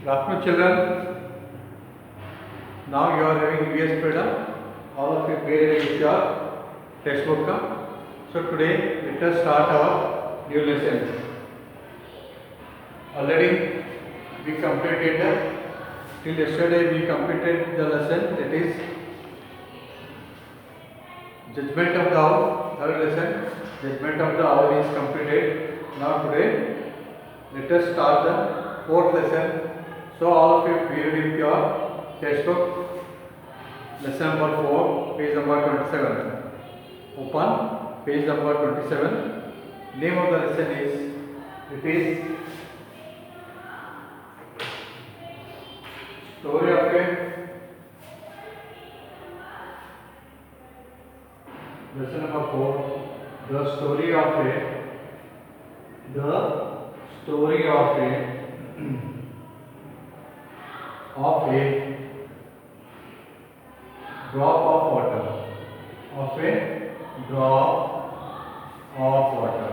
Good afternoon, children. Now you are having EVS Preda. All of you created with your textbook. So today let us start our new lesson. Already we completed till yesterday we completed the lesson, that is Judgment of the Owl. Third lesson, Judgment of the Owl is completed. Now today let us start the fourth lesson. So all of you read with your textbook. Lesson number 4, page number 27. Open page number 27. Name of the lesson is, it is story of a, lesson number 4, the story of a of a drop of water, of a drop of water.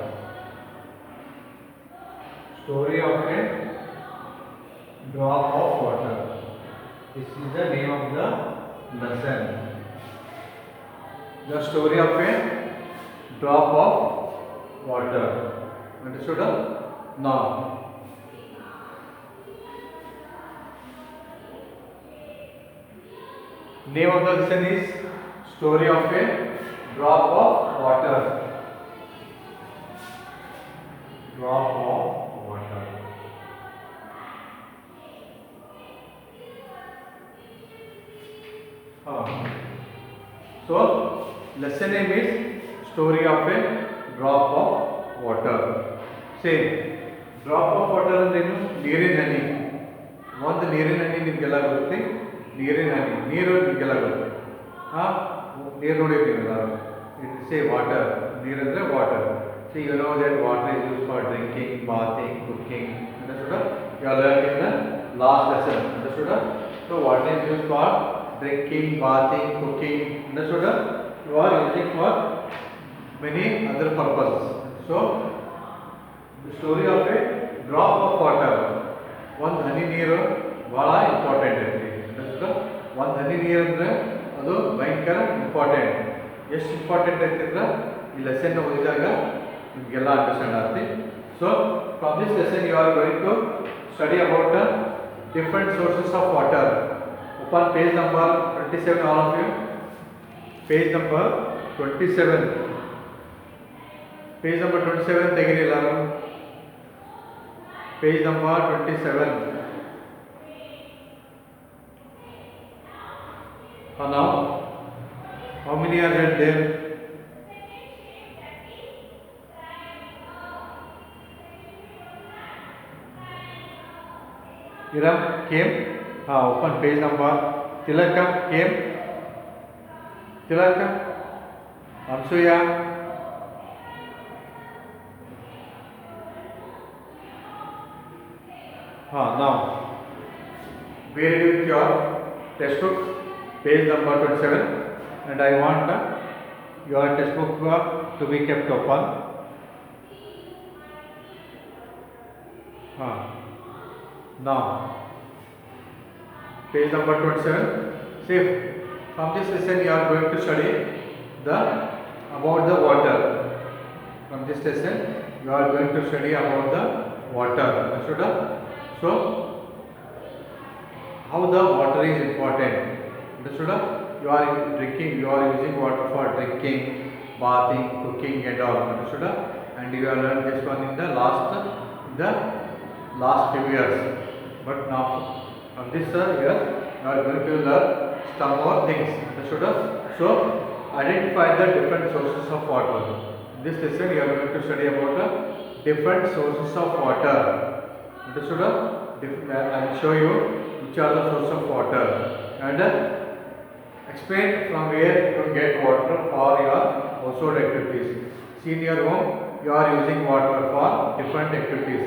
Story of a drop of water. This is the name of the lesson. The story of a drop of water. Understood? Now, name of the lesson is story of a drop of water. Drop of water. So lesson name is story of a drop of water. Say drop of water ಅಂದ್ರೆ ಏನು? ನೀರಿನ ಹನಿ. ಒಂದು ನೀರಿನ ಹನಿ ನಿಮಗೆಲ್ಲ ಗೊತ್ತೆ. ನೀರಿನ ಹನಿ, ನೀರು ನಿಮಗೆಲ್ಲ ಗೊತ್ತೆ. ನೀರು ನೋಡಿರ್ತೀವಿ ಎಲ್ಲರೂ. It say water. ನೀರಂದ್ರೆ water. See, you know that water is used for drinking, bathing, cooking. Understood? You are learned in the last lesson. Understood? So water is used for drinking, bathing, cooking. Understood? You are using for many other purposes. So the story of a drop of water. ಒಂದು ಹನಿ ನೀರು ಬಹಳ important ಐತಿ. ಒಂದು ಹನಿ ನೀರು ಅಂದರೆ ಅದು ಭಯಂಕರ important. ಎಷ್ಟು ಇಂಪಾರ್ಟೆಂಟ್ ಐತಿ ಅಂದ್ರೆ ಈ ಲೆಸನ್ ಓದಿದಾಗ ನಿಮಗೆಲ್ಲ ಅಂಡರ್ಸ್ಟ್ಯಾಂಡ್ ಆಗ್ತಿ. So from this lesson you are going to study about different sources of water. Open page number 27, all of you. Page number 27. Page number 27 ತೆಗೀರಿ ಎಲ್ಲರೂ. Page number 27. Now, how many are there? Iram came. Open page number. Tilaka came. Tilaka. Ansuya. Now, we read with your textbook, page number 27, and I want your textbook to be kept open. Now, page number 27. See, from this lesson you are going to study about the water. From this lesson you are going to study about the water. Understood? So, how the water is important. Understood? You are drinking, you are using water for drinking, bathing, cooking and all. Understood? And you have learned this one in the last few years. But now from this year you are going to learn some more things. Understood? So identify the different sources of water. In this lesson you are going to study about different sources of water. Understood? I will show you which are the sources of water and explain from where to get water for your household activities. See, in your home you are using water for different activities.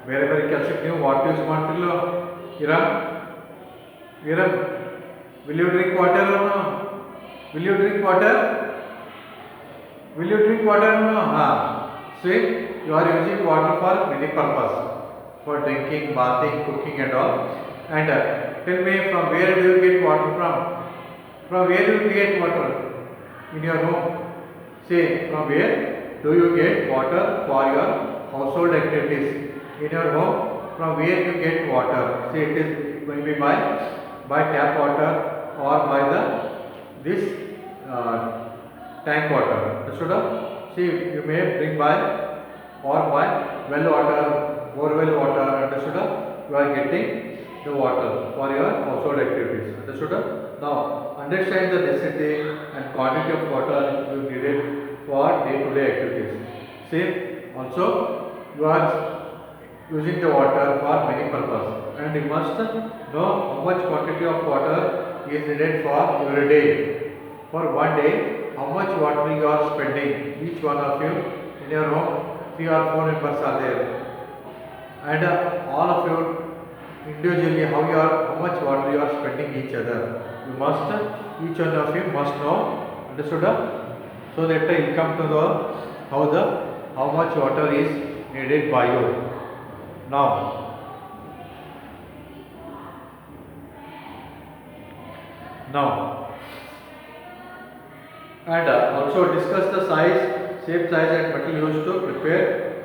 ಬೇರೆ ಬೇರೆ ಕೆಲಸಕ್ಕೆ ನೀವು water use ಮಾಡ್ತಿರಲ್ಲ. Iram, will you drink water or no? Will you drink water? Will you drink water or no? See, you are using water for many purpose. for drinking, bathing, cooking and all. And tell me, from where do you get water from? From where do you get water in your home? Say, from where do you get water for your household activities in your home? From where you get water? Say, it is maybe by tap water or by the this tank water. Understood? See, you may bring by or by well water, borewell water. Understood? You are getting the water for your household activities. Understood? Now, understand the necessity and quantity of water you needed for day-to-day activities. See, also you are using the water for many purposes, and you must know how much quantity of water is needed for every day. For one day, how much water you are spending, each one of you in your home, 3 or 4 members are there, and all of you individually how much water you are spending each other. You must, each one of you must know. Understood? So that you come to know how much water is needed by you. Now, and also discuss the size, shape, size and material used to prepare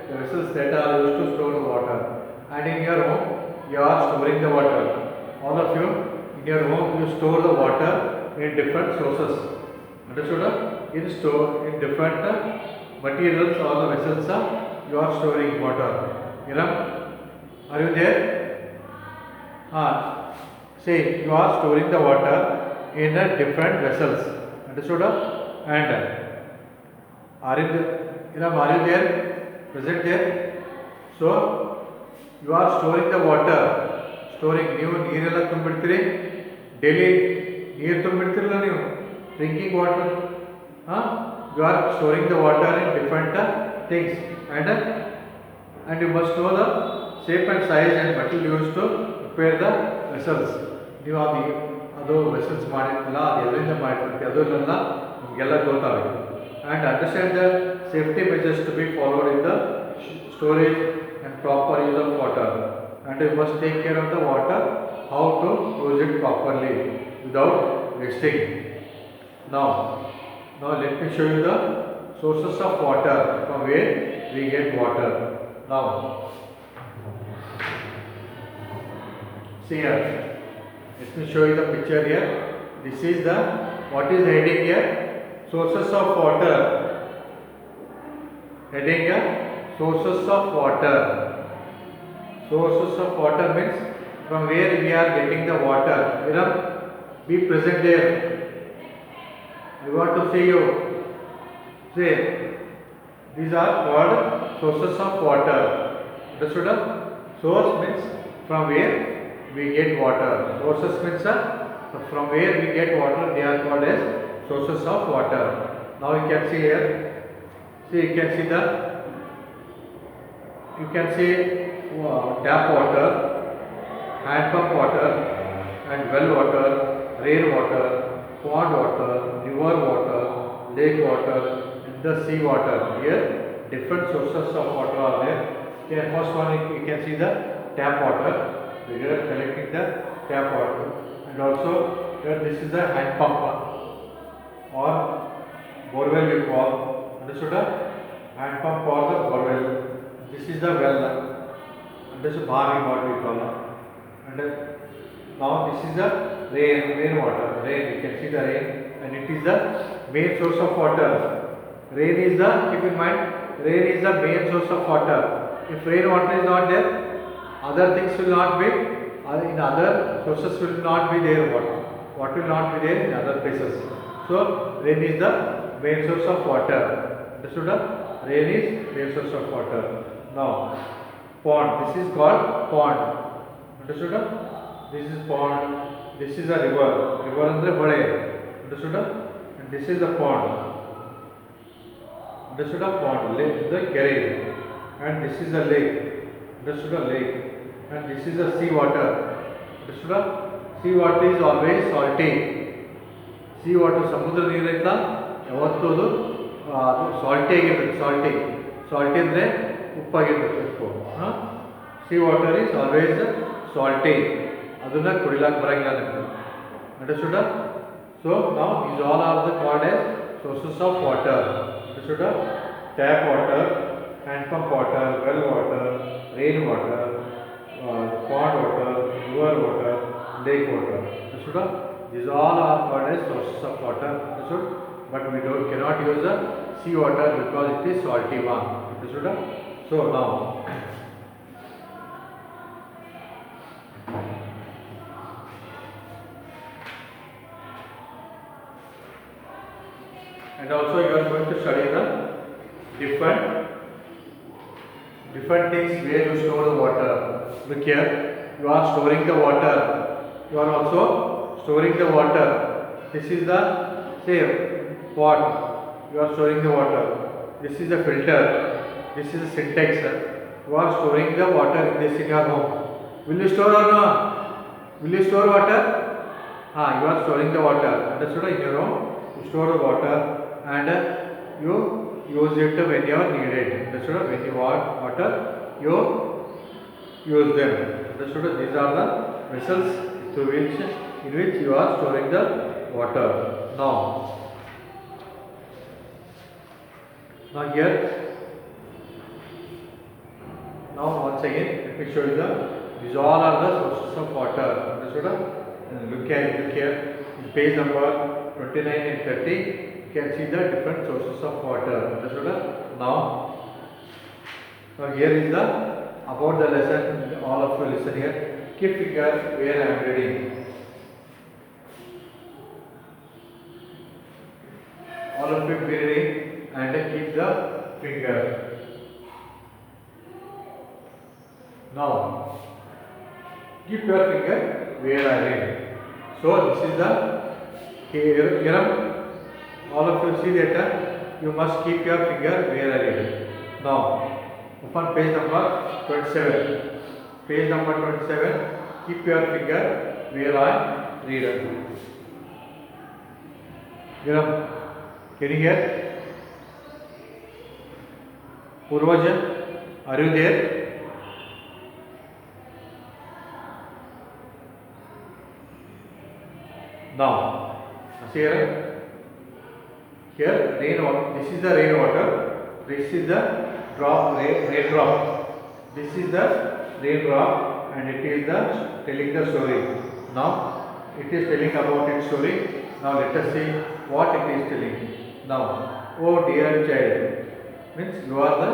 the vessels that are used to store the water. And in your home, you are storing the water. All of you, in your home, you store the water in different sources. Understood? In different materials or the vessels, you are storing water. Are you there? Say, you are storing the water in different vessels. Understood? And are you there? Present there? So, you are storing the water. Storing ನೀವು ನೀರೆಲ್ಲ ತುಂಬಿಡ್ತೀರಿ, daily ನೀರು ತುಂಬಿಡ್ತಿರಲ್ಲ ನೀವು, drinking water. You are storing the water in different things, and you must know the shape and size and material used to prepare the vessels. ನೀವು ಅದು vessels ಮಾಡಿರ್ತಿಲ್ಲ, ಅದು ಎಲ್ಲಿಂದ ಮಾಡಿರ್ತೀವಿ ಅದನ್ನೆಲ್ಲ ನಿಮಗೆಲ್ಲ ಗೊತ್ತಾಗಬೇಕು. And understand the safety measures to be followed in the storage and proper use of water. And you must take care of the water, how to use it properly without wasting. Now let me show you the sources of water, from where we get water. Now, see here, let me show you the picture here. This is the, what is heading here? Sources of water. Heading here, sources of water. Sources of water means from where we are getting the water. Be present there. I want to see you. Say, these are called sources of water. Understood? Source means from where we get water. Sources means from where we get water, they are called as sources of water. Now you can see here. See, you can see tap water, hand pump water, and well water, rain water, pond water, river water, lake water, and the sea water. Here, different sources of water are there. Okay, first one you can see the tap water. We are collecting the tap water, and also here this is the hand pump or borewell we call. Understood? Hand pump or the borewell. This is the well. And this is bhari what we call. And now this is the rain water. Rain, you can see the rain, and it is the main source of water. Rain is the, keep in mind, rain is the main source of water. If rain water is not there, other things will not be, in other sources will not be there water. Water will not be there in other places. So, rain is the main source of water. Understood? Rain is main source of water. Now, pond. This is called pond. Understood? This is pond. This is a river. River andre bade. Understood? And this is a pond. Understood? Pond. Lake, the Kerry. And this is a lake. Understood? Lake. And this is a sea water. Understood? Sea water is always salty. Sea water, ಸಮುದ್ರ ನೀರಿಲ್ಲ ಯಾವತ್ತೂ ಅದು salty ಆಗಿರ್ತದೆ. Salty ಅಂದರೆ ಉಪ್ಪಾಗಿರ್ತದೆ. ಉಪ್ಪು sea water is always salty. Aduna kudilak barangilla nimge. Understood? So now these all are the called as sources of water. Understood? Tap water, hand pump water, well water, rain water, pond water, river water, lake water. Understood? These all are called as sources of water. Understood? But we cannot use the sea water because it is salty one. Understood? So now and also you are going to study the different things where you store the water. Look here, you are storing the water. You are also storing the water. This is the say pot. You are storing the water. This is the filter. This is the syntax. You are storing the water in this in your home. Will you store or not? Will you store water? You are storing the water. Understood? In your home, you store the water and you use it when you are needed. Understood? When you want water, you use them. Understood? These are the vessels in which you are storing the water. Now here, now once again, let me show you these all are the sources of water. Understood? Look here, in page number 29 and 30, you can see the different sources of water. Understood? Now here is the about the lesson. All of you listen here. Keep finger where I am reading. All of you be reading and keep the finger. Now keep your finger where I read. So this is the here. All of you see that you must keep your finger where I read. Now open page number 27. Page number 27. Keep your finger where I read. Can you hear? Purvaja, are you there? Now, see here rainwater. This is the rainwater. This is the raindrop. This is the raindrop, and it is telling the story. Now, it is telling about its story. Now, let us see what it is telling. Now, oh dear child, means you are the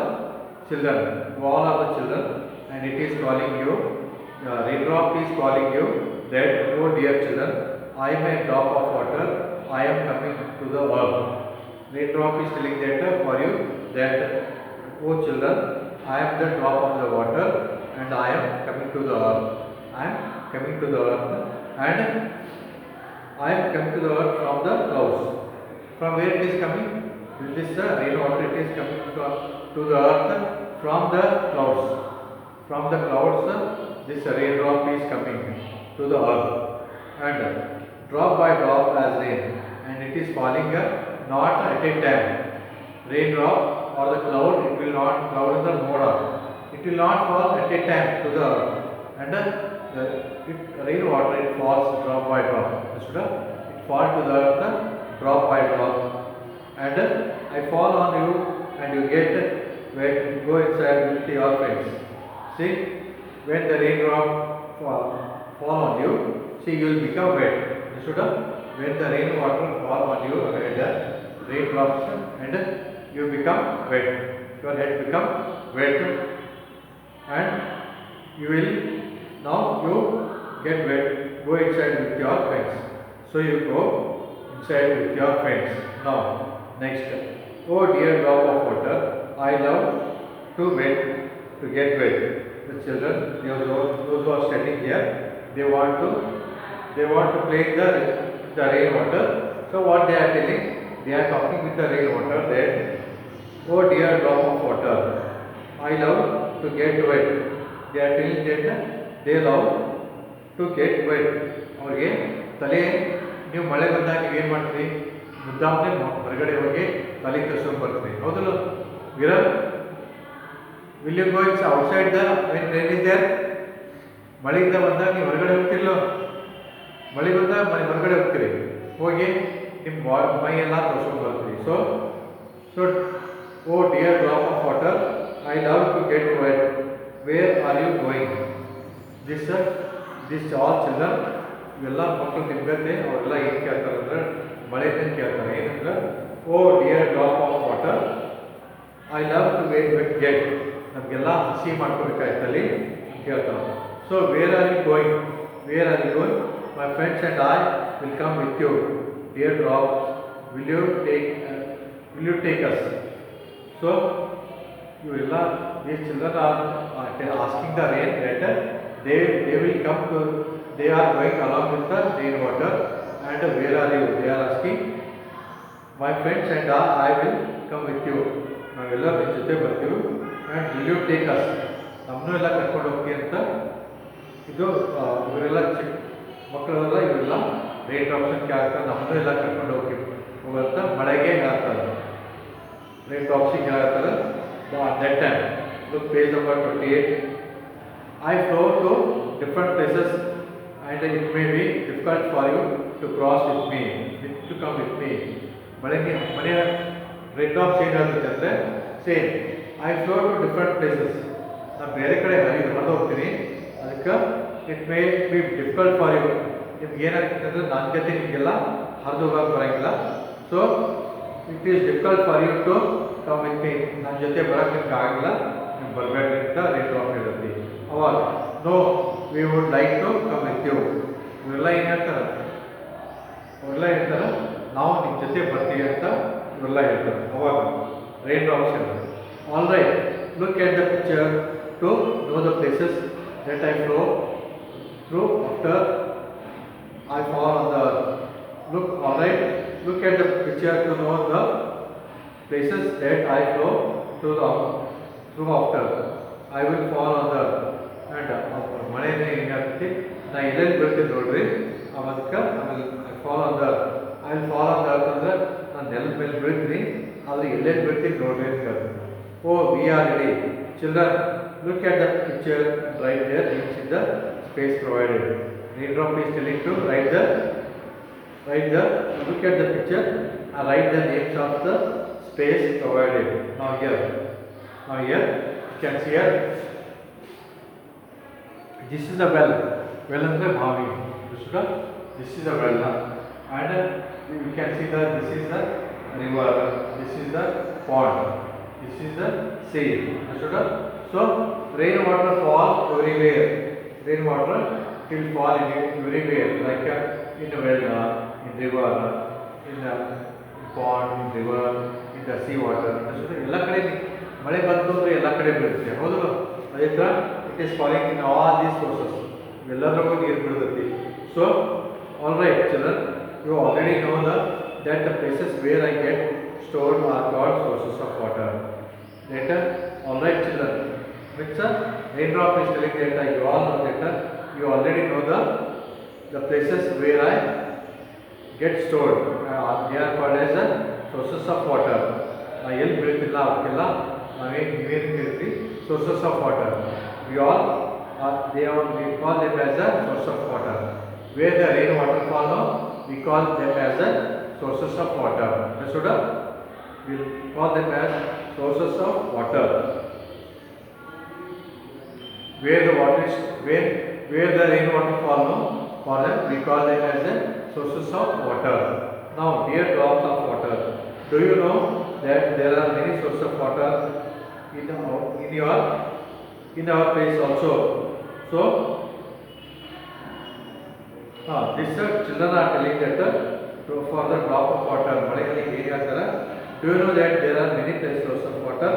children. You all are the children, and it is calling you. Raindrop is calling you that, oh dear children, I am a drop of water. I am coming to the earth. Raindrop is telling that for you that, oh children, I am the drop of the water and I am coming to the earth. I am coming to the earth and I am coming to the earth from the clouds. From where it is coming? With this rainwater it is coming to the earth from the clouds. From the clouds this raindrop is coming to the earth and drop by drop as rain, and it is falling not at a time. Raindrop or the cloud, it will not, cloud is the moda. It will not fall at a time to the earth, and rainwater it falls drop by drop. It falls to the earth drop by drop, and I fall on you and you get wet. You go inside with your friends. See, when the raindrop fall on you, see you will become wet. When the rainwater fall on you, the raindrops, and you become wet. Your head become wet, and you will now you get wet. Go inside with your friends. So you go inside with your friends. Now next, oh dear drop of water, I love to get wet. The children, those who are studying here, they want to play the rainwater. So what they are telling? They are talking with the rainwater that, oh dear drop of water, I love to get wet. They are telling that they love to get wet. ಅವ್ರಿಗೆ ತಲೆ ನೀವು ಮಳೆ ಬಂದಾಗ ಏನು ಮಾಡ್ತೀರಿ? ಮುದ್ದಾಮನೆ ಹೊರಗಡೆ ಹೋಗಿ ತಲೆ ತರ್ಸ್ಕೊಂಡು ಬರ್ತೀರಿ. ಹೌದಲ್ಲ Viral? Will you going outside the when rain is there? ಮಳೆಯಿಂದ ಬಂದಾಗ ನೀವು ಹೊರಗಡೆ ಹೋಗ್ತಿರ್ಲೋ? ಮಳೆ ಬಂದಾಗ ಹೊರಗಡೆ ಹೋಗ್ತೀರಿ, ಹೋಗಿ ನಿಮ್ಮ ಮೈ ಎಲ್ಲ ತೋರ್ಸ್ಕೊಂಡು ಬರ್ತೀರಿ. So so oh dear drop of water, I love to get wet, where are you going? This all children, ಇವೆಲ್ಲ ಮಕ್ಕಳು ನಿಮ್ಗತ್ತೆ ಅವರೆಲ್ಲ ಏನು ಕೇಳ್ತಾರೆ ಅಂದ್ರೆ ಮಳೆಯಿಂದ ಕೇಳ್ತಾರೆ. ಏನಂದ್ರೆ O dear drop of water, I love to wet get, ನಮಗೆಲ್ಲ ಹಸಿ ಮಾಡ್ಕೋಬೇಕಾಯ್ತಲ್ಲಿ ಕೇಳ್ತಾರೆ. So where are you going? Where are you going? My friends and I will come with you. Dear drop, will you take us? So ಇವರೆಲ್ಲ these children are asking the rain that they will come to, they are going along with the rain water. And where are you? They are asking, my friends and I will come with you. ನಾವೆಲ್ಲ ನಿಮ್ಮ ಜೊತೆ ಬರ್ತೀವಿ. and will you take us? ನಮ್ಮನ್ನೂ ಎಲ್ಲ ಕರ್ಕೊಂಡು ಹೋಗ್ತೀವಿ ಅಂತ ಇದು ಇವರೆಲ್ಲ ಚಿಕ್ಕ ಮಕ್ಕಳೆಲ್ಲ ಇವರೆಲ್ಲ ರೈನ್ ಡ್ರಾಪ್ಸ್ ಕೇಳ್ತಾರೆ, ನಮ್ಮನ್ನೂ ಎಲ್ಲ ಕರ್ಕೊಂಡು ಹೋಗಂತ ಮಳೆಗೆ ಹೇಳ್ತಾರೆ, ರೈನ್ ಡ್ರಾಪ್ಸಿಗೆ ಹೇಳ್ತಾರೆ. that time, look page number 28. I flow to different places and it may be difficult for you to cross with me, to come with me. ಮಳೆಗೆ ಮನೆಯ ರೈನ್ ಡ್ರಾಪ್ಸ್ ಏನು ಹೇಳ್ತೈತೆ ಅಂದರೆ, same I flow to different places, ನಾನು ಬೇರೆ ಕಡೆ ಹರಿದು ಹೋಗ್ತೀನಿ, ಅದಕ್ಕೆ it may be difficult for you, ನಿಮ್ಗೆ ಏನಾಗ್ತದೆ ಅಂದರೆ ನನ್ನ ಜೊತೆ ನಿಮಗೆಲ್ಲ ಹರಿದು ಹೋಗೋಕೆ ಬರೋಂಗಿಲ್ಲ. So it is difficult for you to come with me, ನನ್ನ ಜೊತೆ ಬರೋಕ್ಕೆ ನಿಮ್ಗೆ ಆಗಿಲ್ಲ, ನೀವು ಬರಬೇಡಿ ಅಂತ ರೈನ್ ಡ್ರಾಪ್ ಹೇಳುತ್ತೆ. ಅವಾಗ no we would like to come with you, ಇವರೆಲ್ಲ ಏನು ಹೇಳ್ತಾರೆ? ಅವರೆಲ್ಲ ಹೇಳ್ತಾರೆ ನಾವು ನಿಮ್ಮ ಜೊತೆ ಬರ್ತೀವಿ ಅಂತ ಇವರೆಲ್ಲ ಹೇಳ್ತಾರೆ. ಅವಾಗ ರೈನ್ ಡ್ರಾಪ್ಸ್ ಹೇಳ್ತಾರೆ, all right, look at the picture to know the places that I flow through after I fall on the look. All right, look at the picture to know the places that I flow through after. I will fall on the and ಮಳೆನೇ ಏನಾಗ್ತೈತಿ ನಾ ಎಲ್ಲೆಲ್ಲಿ ಬರ್ತೀನಿ ನೋಡ್ರಿ, ಅದಕ್ಕೆ ಆಮೇಲೆ fall on the I will fall on the ಅಂತಂದ್ರೆ ನಾನು ನೆಲದ ಮೇಲೆ ಬೀಳ್ತೀನಿ, ಆದರೆ ಎಲ್ಲೆಲ್ಲಿ ಬೀಳ್ತೀನಿ ನೋಡ್ರಿ ಅಂತ ಹೇಳ್ತೀನಿ. Oh we are ready children, look at the picture and write their names in the space provided. Raindrop is telling to write the look at the picture and write the names of the space provided. Now here you can see here, this is a well andre bhavi, this is a well, and you can see that this is the river, this is the pond, this is the sea. So rain water fall everywhere, rain water will fall everywhere, like in a well, in river, in a pond, in river, in the sea water. ಎಲ್ಲ ಕಡೆ ಮಳೆ ಬಂತು ಅಂದರೆ ಎಲ್ಲ ಕಡೆ ಬೀಳುತ್ತೆ, ಹೌದು? ಅದೇ ಥರ it is falling in all these sources, ಎಲ್ಲದರಲ್ಲೂ ನೀರು ಬೀಳ್ತೈತಿ. So all right children, you already know that the places where I get stored are called sources of water. Later, all right children, which raindrop is telling that you all know that you already know the places where I get stored. They are called as sources of water. ಎಲ್ಲಿ ಬೀಳ್ತಿಲ್ಲ ಅವಕ್ಕೆಲ್ಲ ನೀವೇನು ಹೇಳ್ತೀವಿ? sources of water. We call them as a source of water. Where the rain water fall, we call them as a sources of water. Understood? We call them as sources of water. Where the water is, where the rain water fall, we call them as a sources of water. Now, dear drops of water, do you know that there are many sources of water in our place also? So, this children are telling that for the drop of water, do you know that there are many sources of water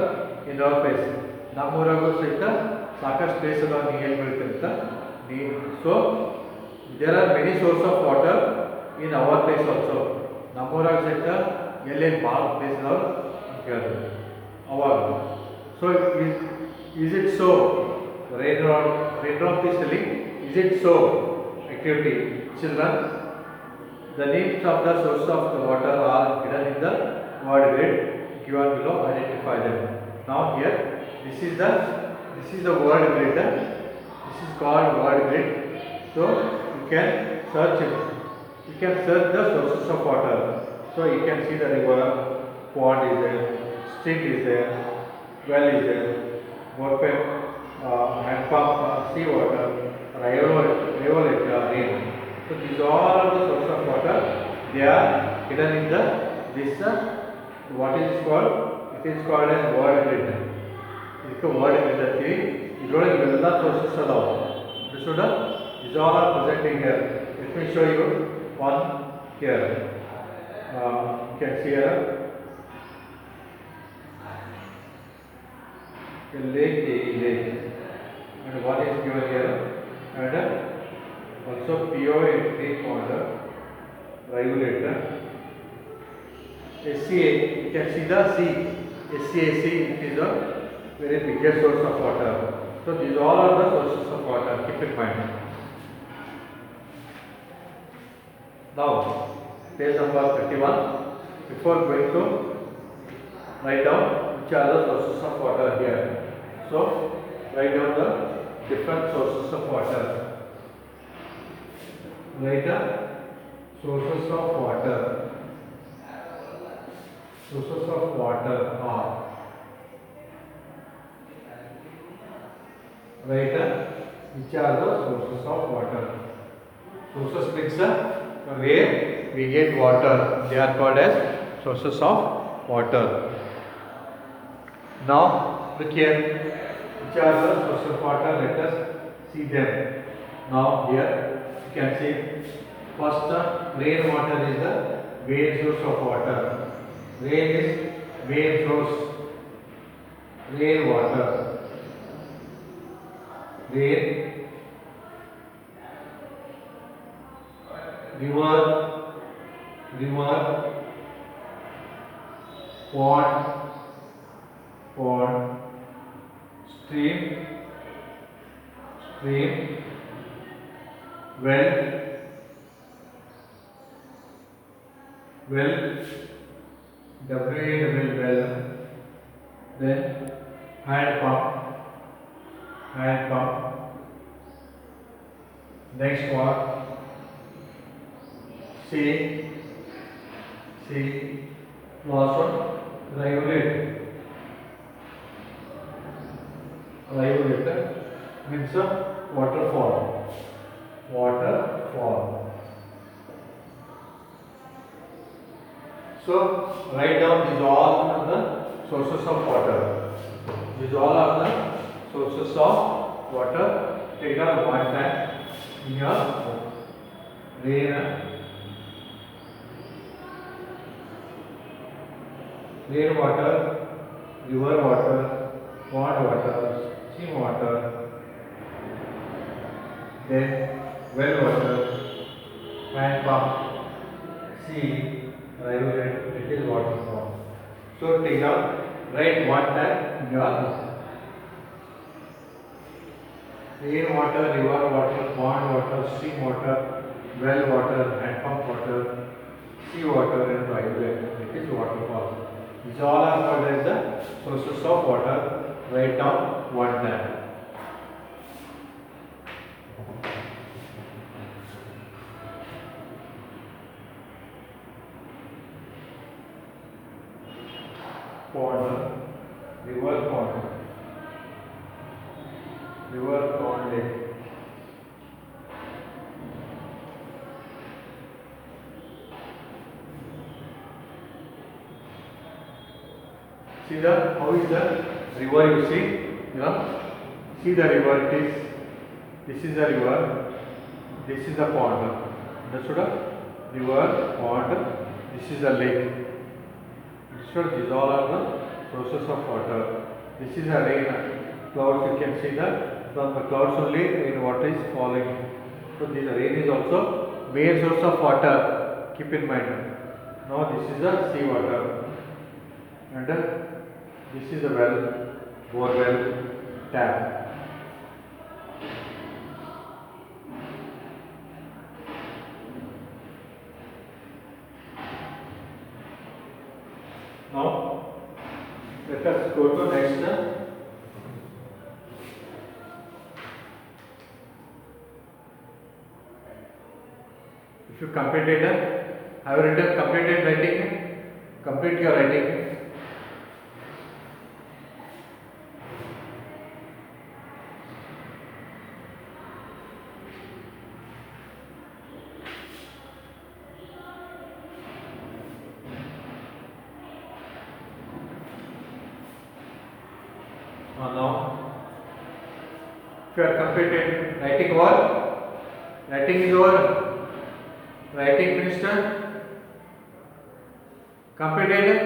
in our place? ನಮ್ಮೂರಾಗೂ ಸಹಿತ ಸಾಕಷ್ಟು place ಅದಾವ, ನೀವು ಏನು ಬೀಳ್ತೀರಂತ so there are many source of water in our place also. ನಮ್ಮೂರಾಗ ಸಹಿತ ಎಲ್ಲೇನು ಭಾಳ ಪ್ಲೇಸ್ ಅದಾವ ಅಂತ ಕೇಳಿದ್ರು ಅವಾಗ. So is it so? Raindrop is telling, is it so? Activity. Children, the names of the source of the water are hidden in the word grid given below. Identify them. Now here. This is the word grid. This is called word grid. So you can search it. You can search the sources of water. So you can see the river, pond is there, stream is there, well is there, borewell, hand pump, sea water, rivulet, rain. So these all are the sources of water. They are hidden in the this what is it called? It is called as word grid. This word grid ಅಂತೀವಿ. ಇದರೊಳಗೆ ಎಲ್ಲ sources ಅದಾವ. Understood? These all are present in here. Let me show you one here. You can see here a lake, and one is given here, and also POA pond, regulator. SCA, you can see the sea. SCAC is a very biggest source of water. So these all are the sources of water. Keep in mind. Now, page number 31. Before going to write down which are the sources of water here. So write down the different sources of water. Write down sources of water. Sources of water are. Write down which are the sources of water. Sources means where we get water. They are called as sources of water. Now look here. Which are the sources of water? Let us see them. Now here you can see first rain water is the main source of water. Rain is main source. Rain water. Rain. River, pond, stream, well, well, then hand pump, next one, see, last one, regulator means a waterfall. So write down these all are the sources of water. These all are the sources of water. Take down one time in your rain water, river water, pond water, stream water, then well water, hand pump, sea, rivulet, it is waterfall. So take out, write one time in your rain water, river water, pond water, stream water, well water, hand pump water, sea water and rivulet, it is waterfall. These all are called as the sources of water. Write down one time. Pond, river pond, lake. See how is the river you see? See the river, this is the river, this is the pond. Understood? River, pond, this is the lake. Understood? These all are the sources of water. This is a rain, clouds, you can see that from the clouds only rain water is falling. So this rain is also main source of water. Keep in mind. Now this is the sea water. And this is a well, borewell, tap. Now let us go go to next. If you completed, have you written completed writing? Complete your writing. Now, if you are completed writing over, writing is over, writing minister, completed.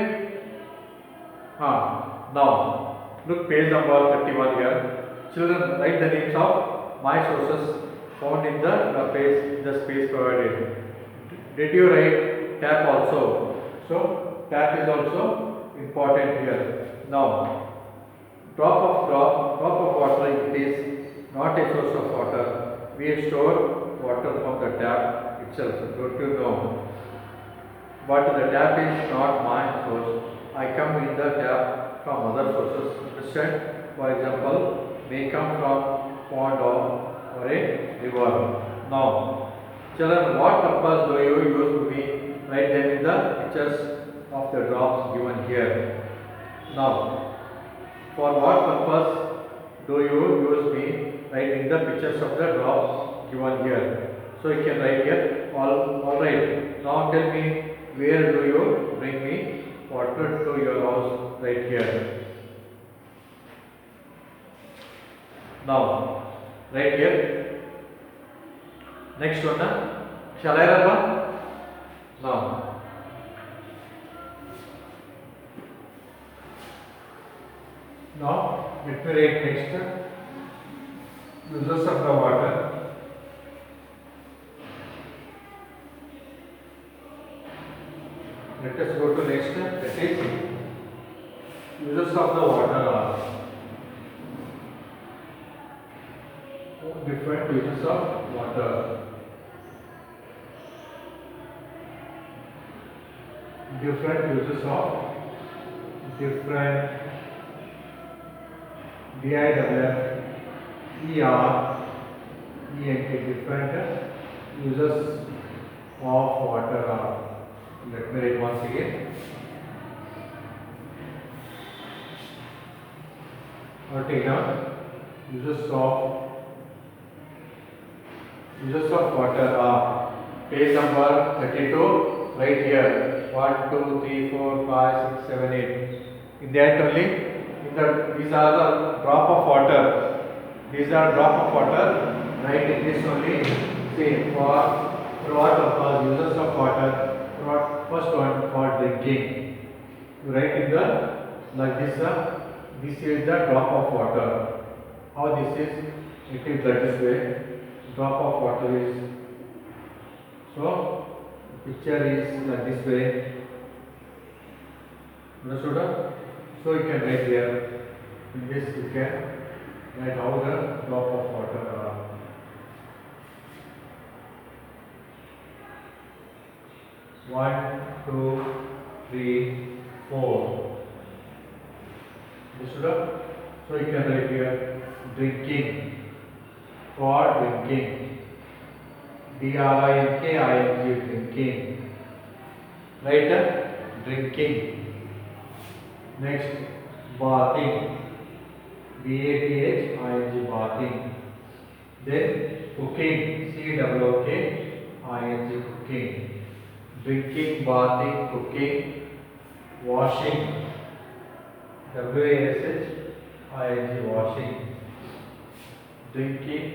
Now, look page number 31 here. Children, write the names of my sources found in the space provided. Did you write tap also? So, tap is also important here. Now, drop of water, it is not a source of water. We store water from the tap itself. Don't you know? But the tap is not my source. I come in the tap from other sources. Understand? For example, may come from pond or a river. Now, children, what purpose do you use me? Write them in the pictures of the drops given here. Now, for what purpose do you use me? Write in the pictures of the drops given here. So you can write here. All right. Now tell me, where do you bring me water to your house? Right here. Now, right here. Next one. Shall I rub? Now. Now, let me write next. Uses of the water. Let us go to next. That is uses of the water are different uses of water. Different uses of different DIWF ER ENT different uses of water are. Let me write once again. Take down uses of water are page number 32 right here. 1, 2, 3, 4, 5, 6, 7, 8. In that only. These are the drop of water. These are drop of water. Write in this only. Say for what purpose? Uses of water. First one for drinking. You write in the like this. This is the drop of water. How this is? It is like this way. Drop of water is. So the picture is like this way. Understood? So you can write here. In this you can write how the drop of water are. One, two, three, four. Understood? So you can write here drinking. For drinking. DRINKING drinking. Right? Drinking. Next, bathing. BATHING bathing. Then cooking. COOKING cooking. Drinking, bathing, cooking, washing. WASHING washing. Drinking,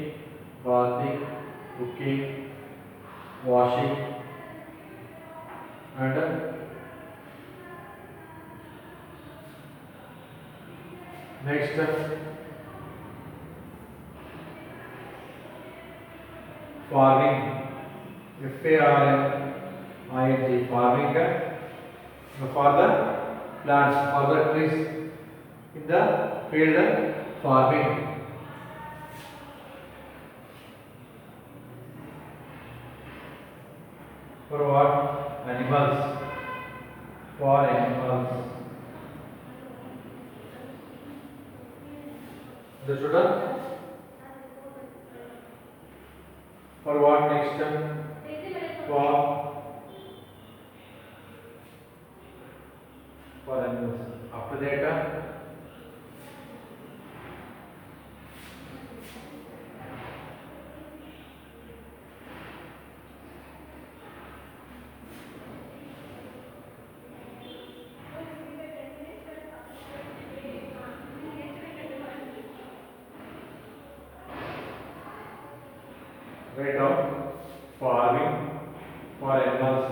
bathing, cooking, washing, and next farming. FARMING farming for the plants, for the trees in the field farming. For what? Animals. For animals. Understood? For what next? For animals. After that, write down farming for animals.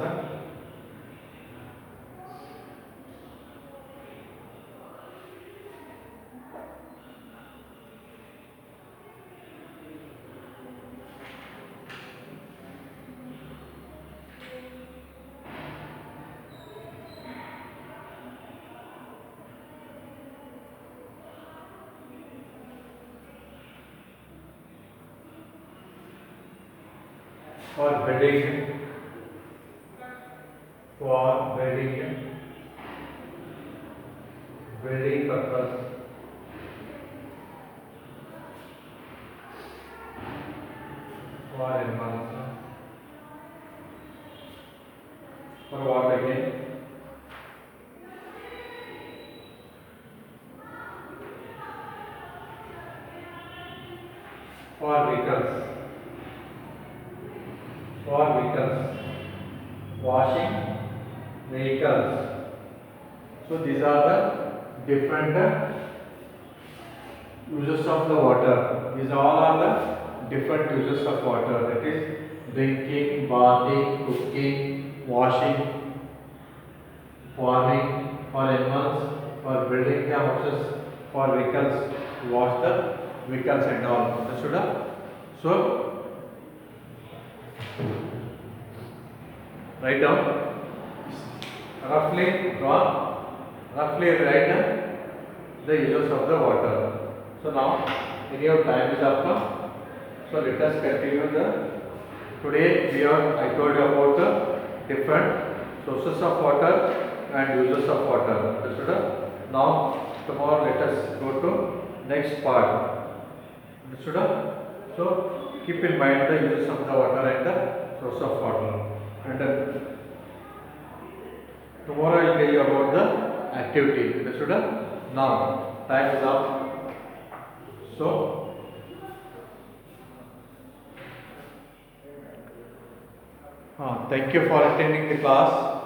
For bedding, bedding purpose. For animals. For what again? For vehicles. Washing vehicles. So these are the different uses of the water. These all are the different uses of water. That is drinking, bathing, cooking, washing, farming, for animals, for building the houses, for vehicles, to wash the vehicles and all. Understood? So write down, roughly write the uses of the water. So now your time is up. So let us continue today I told you about the different sources of water and uses of water. Understood? Now tomorrow let us go to next part. Understood? So keep in mind the uses of the water and the source of water. And tomorrow I will tell you about the activity. Understood? Now time is up. So thank you for attending the class.